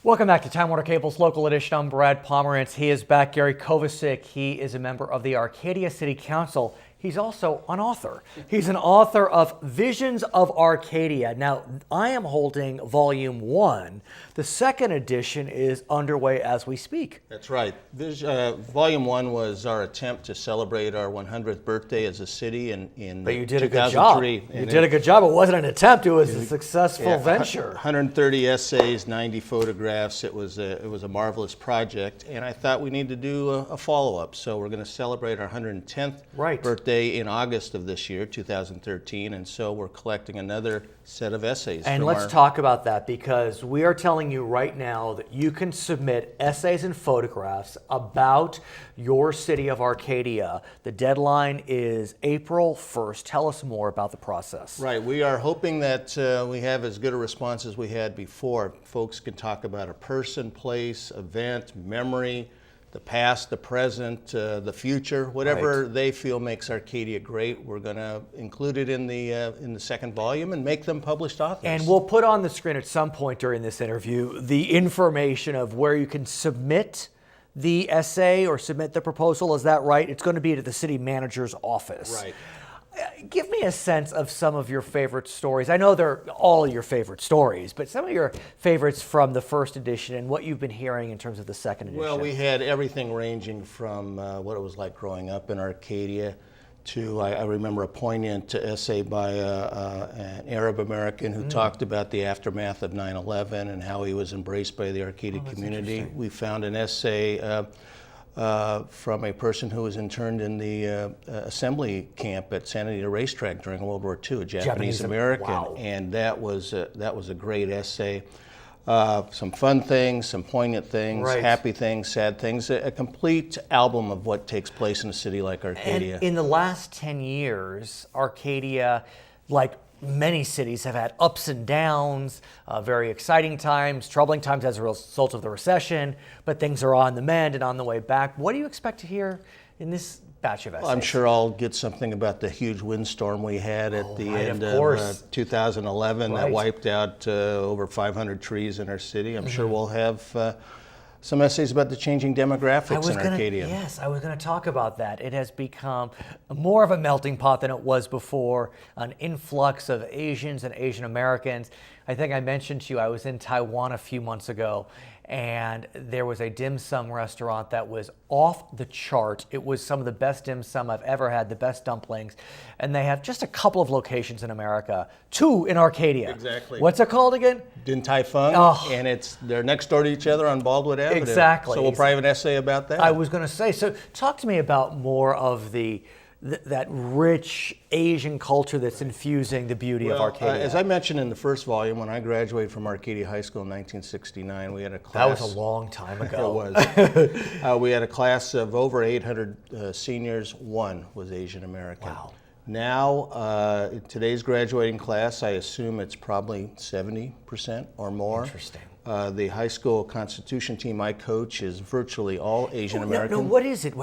Welcome back to Time Warner Cable's Local Edition. I'm Brad Pomerance. He is back. Gary Kovacic. He is a member of the Arcadia City Council. He's also an author. He's an author of Visions of Arcadia. Now, I am holding Volume 1. The second edition is underway as we speak. That's right. Volume 1 was our attempt to celebrate our 100th birthday as a city in 2003. But you did a good job. You did a good job. It wasn't an attempt. It was a successful venture. 130 essays, 90 photographs. It was a marvelous project, and I thought we needed to do a follow-up. So we're going to celebrate our 110th birthday in August of this year, 2013, and so we're collecting another set of essays. And let's talk about that, because we are telling you right now that you can submit essays and photographs about your city of Arcadia. The deadline is April 1st. Tell us more about the process. Right. We are hoping that we have as good a response as we had before. Folks can talk about a person, place, event, memory, the past, the present, the future, whatever they feel makes Arcadia great. We're going to include it in the second volume and make them published authors. And we'll put on the screen at some point during this interview the information of where you can submit the essay or submit the proposal. Is that right? It's going to be at the city manager's office. Right. Give me a sense of some of your favorite stories. I know they're all your favorite stories, but some of your favorites from the first edition and what you've been hearing in terms of the second edition. Well, we had everything ranging from what it was like growing up in Arcadia to, I remember a poignant essay by an Arab American who talked about the aftermath of 9/11 and how he was embraced by the Arcadia community. We found an essay from a person who was interned in the assembly camp at Santa Anita Racetrack during World War II, a Japanese American, and that was a great essay. Some fun things, some poignant things, happy things, sad things, a complete album of what takes place in a city like Arcadia. And in the last 10 years, Arcadia, like many cities, have had ups and downs, very exciting times, troubling times as a result of the recession, but things are on the mend and on the way back. What do you expect to hear in this batch of essays? I'm sure I'll get something about the huge windstorm we had at the end of 2011 that wiped out over 500 trees in our city. I'm sure we'll have some essays about the changing demographics in Arcadia. Yes, I was going to talk about that. It has become more of a melting pot than it was before, an influx of Asians and Asian Americans. I think I mentioned to you I was in Taiwan a few months ago, and there was a dim sum restaurant that was off the chart. It was some of the best dim sum I've ever had, the best dumplings. And they have just a couple of locations in America, 2 in Arcadia. Exactly. What's it called again? Din Tai Fung, and they're next door to each other on Baldwin Avenue. Exactly. So we'll probably have an essay about that. I was going to say, so talk to me about more of that rich Asian culture that's infusing the beauty of Arcadia. As I mentioned in the first volume, when I graduated from Arcadia High School in 1969, we had a class. That was a long time ago. It was. We had a class of over 800 seniors. 1 was Asian American. Wow. Now, today's graduating class, I assume it's probably 70% or more. Interesting. The high school constitution team I coach is virtually all Asian American. No, what is it?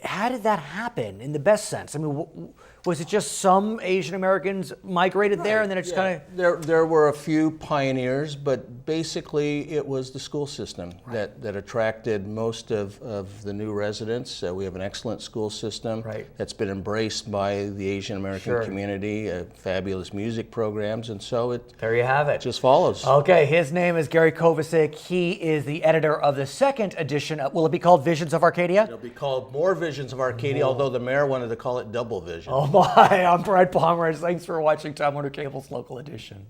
How did that happen in the best sense? I mean, was it just some Asian Americans migrated there and then it's kind of... There were a few pioneers, but basically it was the school system that attracted most of the new residents. We have an excellent school system that's been embraced by the Asian American community, fabulous music programs, and so there you have it. Just follows. Okay, his name is Gary Kovacic. He is the editor of the second edition. Will it be called Visions of Arcadia? It'll be called More Visions of Arcadia, although the mayor wanted to call it Double Vision. Oh my, I'm Brad Pomerance. Thanks for watching Time Warner Cable's Local Edition.